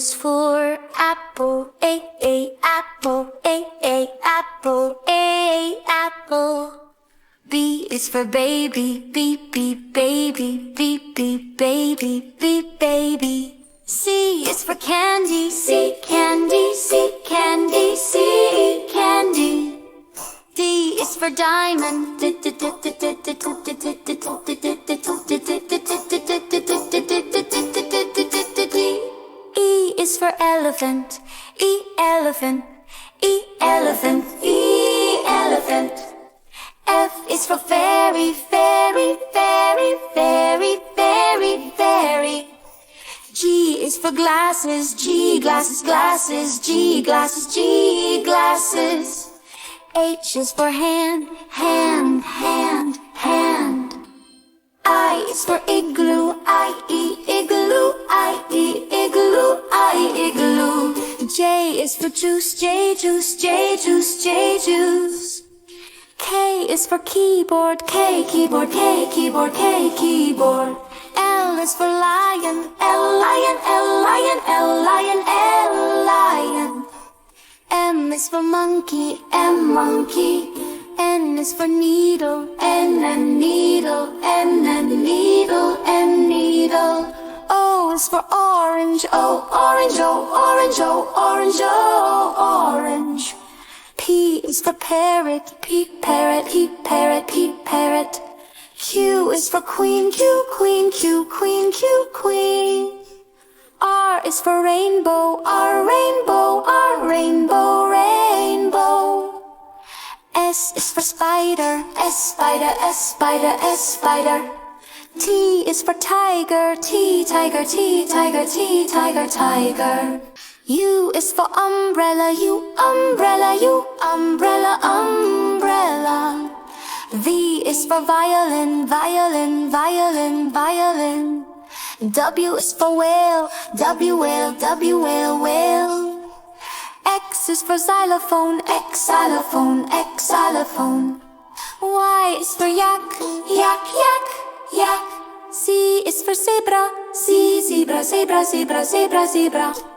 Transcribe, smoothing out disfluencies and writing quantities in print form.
is for apple, A, apple, A, apple, A, apple. B is for baby, B, baby, B, baby, B, baby. C is for candy, C, candy, C, candy, C, candy. D is for diamond, D, E is for elephant, E, elephant, E, elephant, E, elephant. F is for fairy, fairy, fairy, fairy, fairy, fairy. G is for glasses, G, glasses, glasses, G, glasses, G, glasses. H is for hand, hand, hand, hand. I is for igloo, I-E, igloo, I-E, igloo, I, igloo. J is for juice, J, juice, J, juice, J, juice. K is for keyboard, K, keyboard, K, keyboard, K, keyboard. L is for lion, L, lion, L, lion, L, lion, L, lion. M is for monkey, M, monkey. N is for needle, N, and needle, N, and needle, N, needle. O is for orange, O, orange, O, orange, O, orange, O, orange. P is for parrot, P, parrot, P, parrot, P, parrot. Q is for queen, Q, queen, Q, queen, Q, queen. R is for rainbow, R, rainbow, R, rainbow, rainbow. S is for spider, S, spider, S, spider, S, spider. T is for tiger, T, tiger, T, tiger, T, tiger, tiger. U is for umbrella, U, umbrella, U, umbrella, umbrella. V is for violin, violin, violin, violin. W is for whale, W, whale, W, whale, whale. X is for xylophone, X, xylophone, X, xylophone. Y is for yak, yak, yak, yak. Z is for zebra, Z, zebra, zebra, zebra, zebra, zebra.